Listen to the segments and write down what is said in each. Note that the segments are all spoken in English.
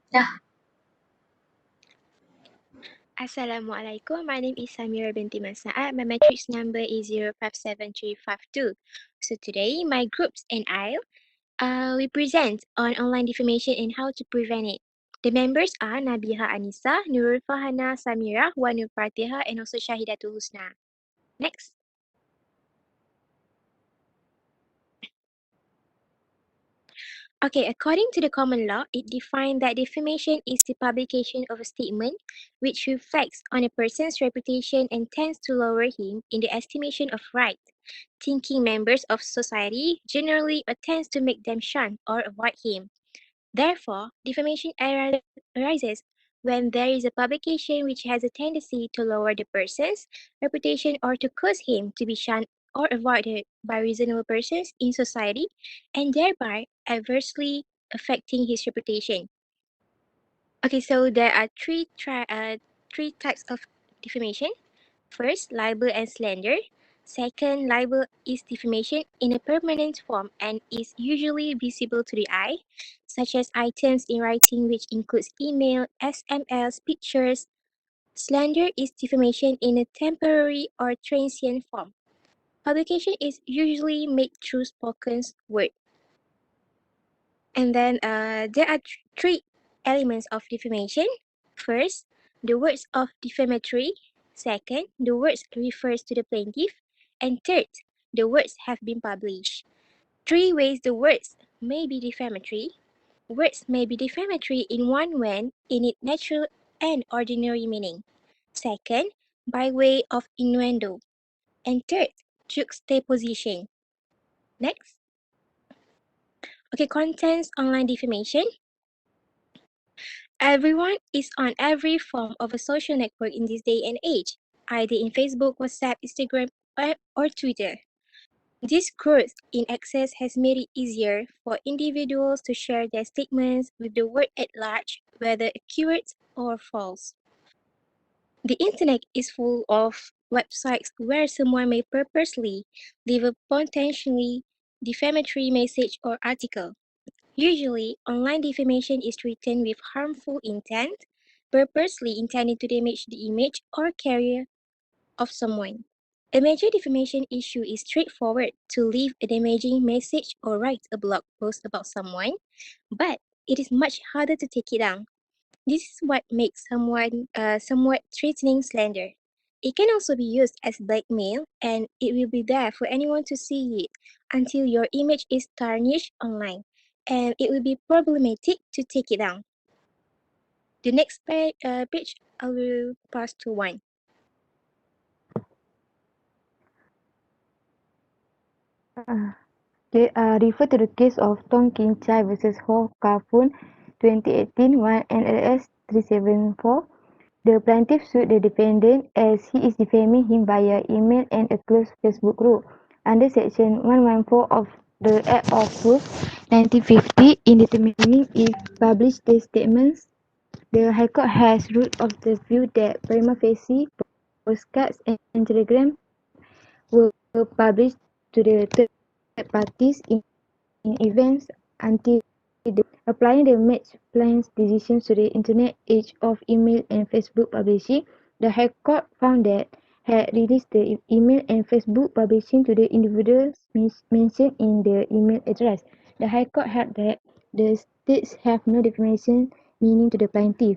Yeah. Assalamualaikum. My name is Samira binti Masaat. My matrix number is 057352. So today, my groups and we present on online defamation and how to prevent it. The members are Nabiha Anisa, Nurul Fahana, Samira, Wanur Fatiha, and also Shahidatul Husna. Next. Okay, according to the common law, it defined that defamation is the publication of a statement which reflects on a person's reputation and tends to lower him in the estimation of right thinking members of society generally or tends to make them shun or avoid him. Therefore, defamation arises when there is a publication which has a tendency to lower the person's reputation or to cause him to be shunned or avoided by reasonable persons in society and thereby adversely affecting his reputation. Okay, so there are three types of defamation. First, libel and slander. Second, libel is defamation in a permanent form and is usually visible to the eye, such as items in writing which includes email, SMS, pictures. Slander is defamation in a temporary or transient form. Publication is usually made through spoken word. And then there are three elements of defamation. First, the words of defamatory. Second, the words refers to the plaintiff. And third, the words have been published. Three ways the words may be defamatory. Words may be defamatory in one when in its natural and ordinary meaning. Second, by way of innuendo. And third, juxtaposition. Next. Okay, contents online defamation. Everyone is on every form of a social network in this day and age, either in Facebook, WhatsApp, Instagram, or Twitter. This growth in access has made it easier for individuals to share their statements with the world at large, whether accurate or false. The internet is full of websites where someone may purposely leave a potentially defamatory message or article. Usually, online defamation is written with harmful intent, purposely intending to damage the image or career of someone. A major defamation issue is straightforward to leave a damaging message or write a blog post about someone, but it is much harder to take it down. This is what makes someone somewhat threatening slander. It can also be used as blackmail, and it will be there for anyone to see it until your image is tarnished online, and it will be problematic to take it down. The next page, I will pass to one. Refer to the case of Tong Kin Chai versus Ho Ka Foon, 2018, 1 NLS 374. The plaintiff sued the defendant as he is defaming him via email and a closed Facebook group. Under Section 114 of the Act of Proof 1950, in determining if published the statements, the High Court has ruled of the view that prima facie postcards and telegrams were published to the third parties in advance until the applying the match plan's decisions to the internet age of email and Facebook publishing. The High Court found that had released the email and Facebook publishing to the individuals mentioned in the email address. The High Court held that the states have no defamation meaning to the plaintiff.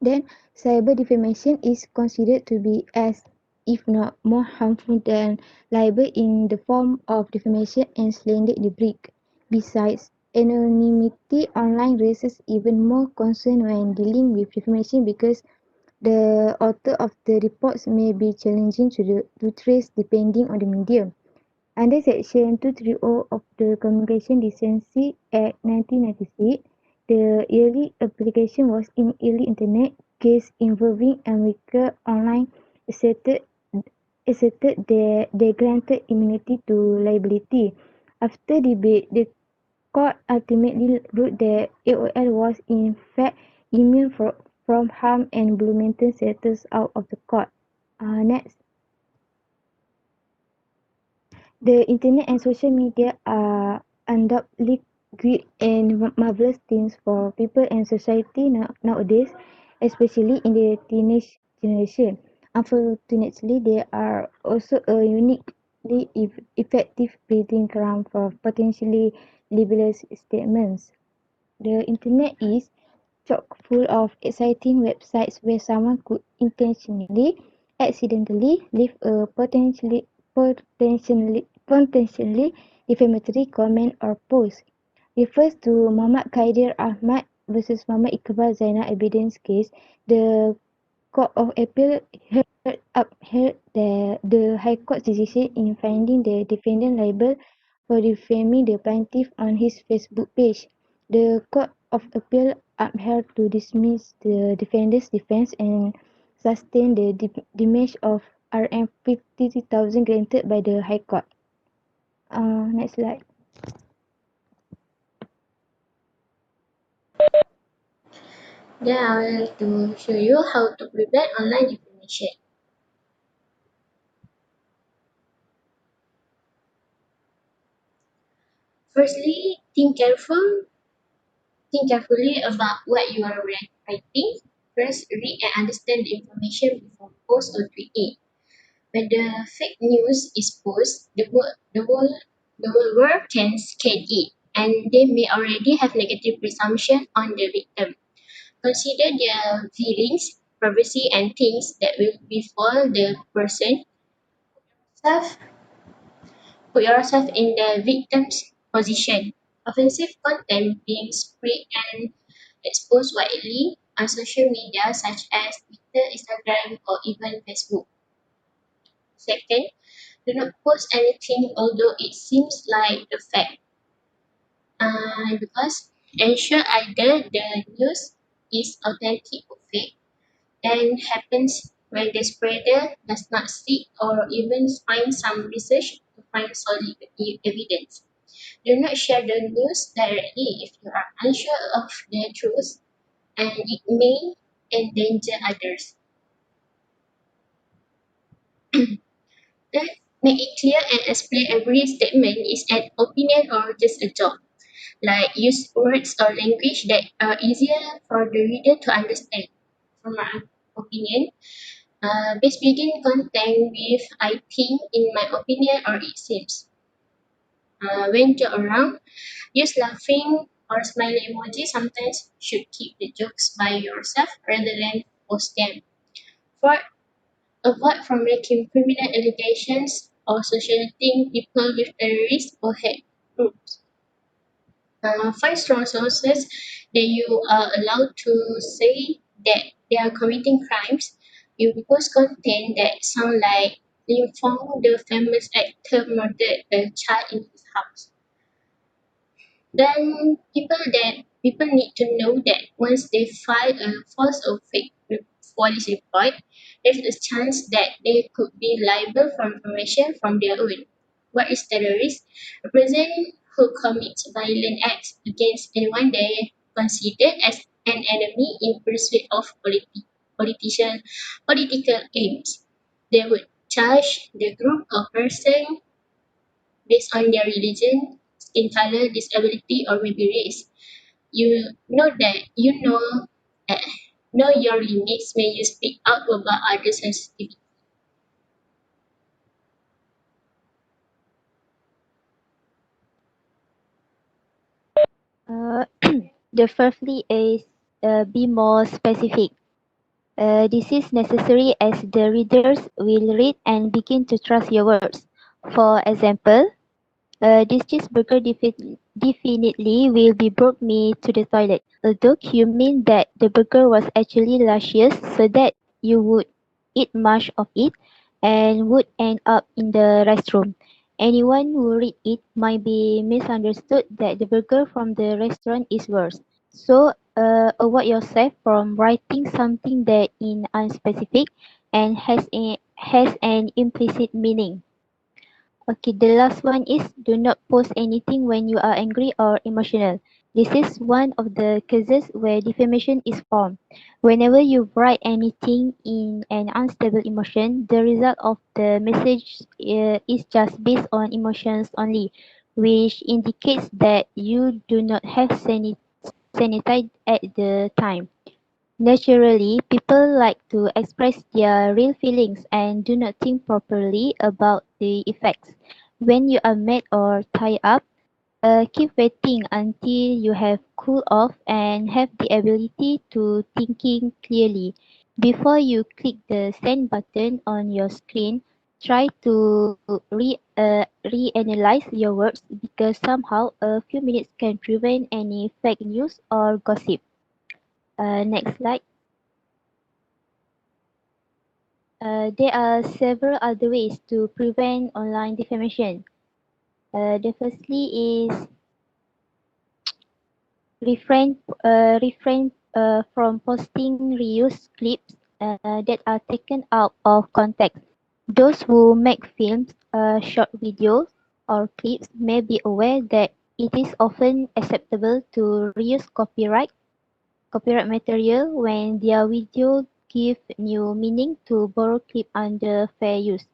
Then, cyber defamation is considered to be as, if not more harmful than libel in the form of defamation and slander libel. Besides, anonymity online raises even more concern when dealing with defamation because the author of the reports may be challenging to trace depending on the medium. Under Section 230 of the Communication Decency Act 1996, the early application was in early internet case involving America Online asserted that they granted immunity to liability. After debate, the court ultimately ruled that AOL was in fact immune from harm and Bloomington settles out of the court. Next. The internet and social media are undoubtedly great and marvelous things for people and society nowadays, especially in the teenage generation. Unfortunately, there are also a uniquely effective breeding ground for potentially libelous statements. The internet is chock full of exciting websites where someone could intentionally, accidentally leave a potentially defamatory comment or post. Refers to Muhammad Khair Ahmad versus Muhammad Iqbal Zainal evidence case, the Court of Appeal upheld the High Court's decision in finding the defendant liable for defaming the plaintiff on his Facebook page. The Court of Appeal upheld to dismiss the defendant's defense and sustain the damage of Rm 50,000 granted by the High Court. Next slide. Then I will to show you how to prevent online defamation. Firstly, think carefully about what you are writing. First, read and understand the information before post or tweet it. When the fake news is posted, the whole world can scan it, and they may already have negative presumption on the victim. Consider their feelings, privacy, and things that will befall the person. Self Put yourself in the victim's position. Offensive content being spread and exposed widely on social media such as Twitter, Instagram, or even Facebook. Second, do not post anything although it seems like a fact. Because ensure either the news is authentic or fake and happens when the spreader does not seek or even find some research to find solid evidence. Do not share the news directly if you are unsure of the truth and it may endanger others. Then make it clear and explain every statement is an opinion or just a joke. Like use words or language that are easier for the reader to understand. From my opinion, best begin content with I think, in my opinion, or it seems. When joke around, use laughing or smiley emoji. Sometimes should keep the jokes by yourself rather than post them. Fourth, avoid from making criminal allegations or associating people with terrorists or hate groups. Find strong sources that you are allowed to say that they are committing crimes. You post content that sound like Lim Fong, the famous actor, murdered a child in his house. Then people need to know that once they file a false or fake police report, there's a chance that they could be liable for information from their own. What is terrorist? A person who commits violent acts against anyone they consider as an enemy in pursuit of politician, political aims. They would charge the group or person based on their religion, skin color, disability, or maybe race. You know that uh, know your limits when you speak out about others' sensitivity. Uh, the firstly is be more specific. This is necessary as the readers will read and begin to trust your words. For example, this cheeseburger definitely will be brought me to the toilet. Although you mean that the burger was actually luscious so that you would eat much of it and would end up in the restroom. Anyone who read it might be misunderstood that the burger from the restaurant is worse. So avoid yourself from writing something that is unspecific and has an implicit meaning. Okay, the last one is do not post anything when you are angry or emotional. This is one of the cases where defamation is formed. Whenever you write anything in an unstable emotion, the result of the message is just based on emotions only. which indicates that you do not have sanitize at the time. Naturally, people like to express their real feelings and do not think properly about the effects. When you are mad or tied up, keep waiting until you have cooled off and have the ability to thinking clearly. Before you click the send button on your screen, try to reanalyze your words because somehow a few minutes can prevent any fake news or gossip. Next slide. There are several other ways to prevent online defamation. The firstly is refrain from posting reused clips that are taken out of context. Those who make films, short videos, or clips may be aware that it is often acceptable to reuse copyright material when their video give new meaning to borrow clip under fair use.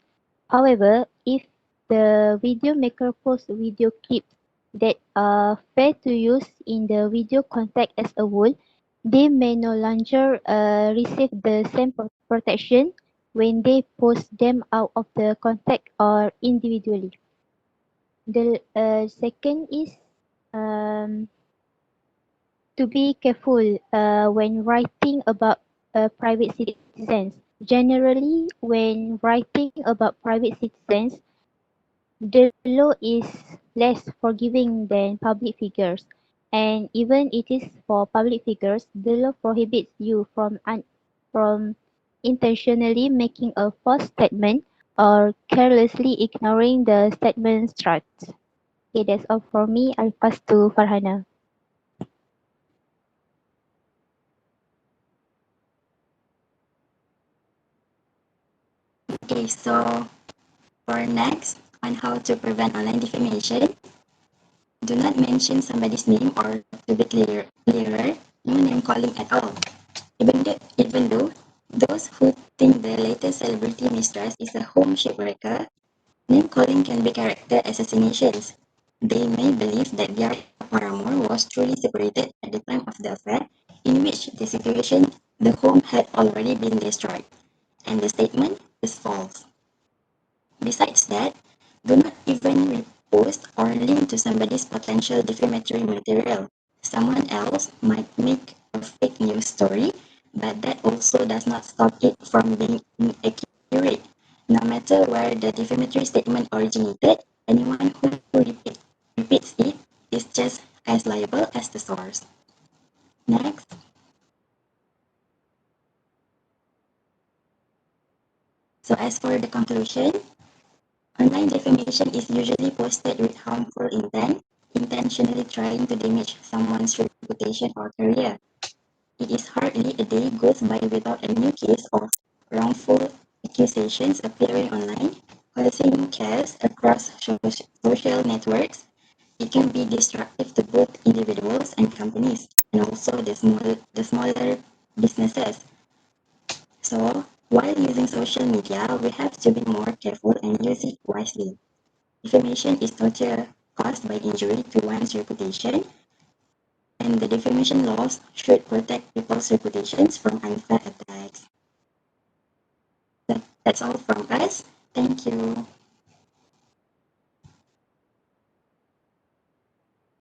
However, if the video maker posts video clips that are fair to use in the video context as a whole, they may no longer receive the same protection when they post them out of the context or individually. The second is um, to be careful when writing about private citizens. Generally, when writing about private citizens, the law is less forgiving than public figures, and even it is for public figures, the law prohibits you from intentionally making a false statement or carelessly ignoring the statement's truth. Okay, that's all for me. I'll pass to Farhana. Okay, so for next on how to prevent online defamation, do not mention somebody's name or to be clearer, no name calling at all. Even though those who think the latest celebrity mistress is a home shipwrecker, name calling can be character assassinations. They may believe that their paramour was truly separated at the time of the affair, in which the situation, the home had already been destroyed, and the statement is false. Besides that, do not even repost or link to somebody's potential defamatory material. Someone else might make a fake news story, but that also does not stop it from being inaccurate. No matter where the defamatory statement originated, anyone who repeats it is just as liable as the source. Next. So as for the conclusion, online defamation is usually posted with harmful intent, intentionally trying to damage someone's reputation or career. It is hardly a day goes by without a new case of wrongful accusations appearing online, causing chaos across social networks. It can be destructive to both individuals and companies, and also the smaller businesses. So, while using social media, we have to be more careful and use it wisely. Defamation is torture caused by injury to one's reputation, and the defamation laws should protect people's reputations from unfair attacks. That's all from us. Thank you.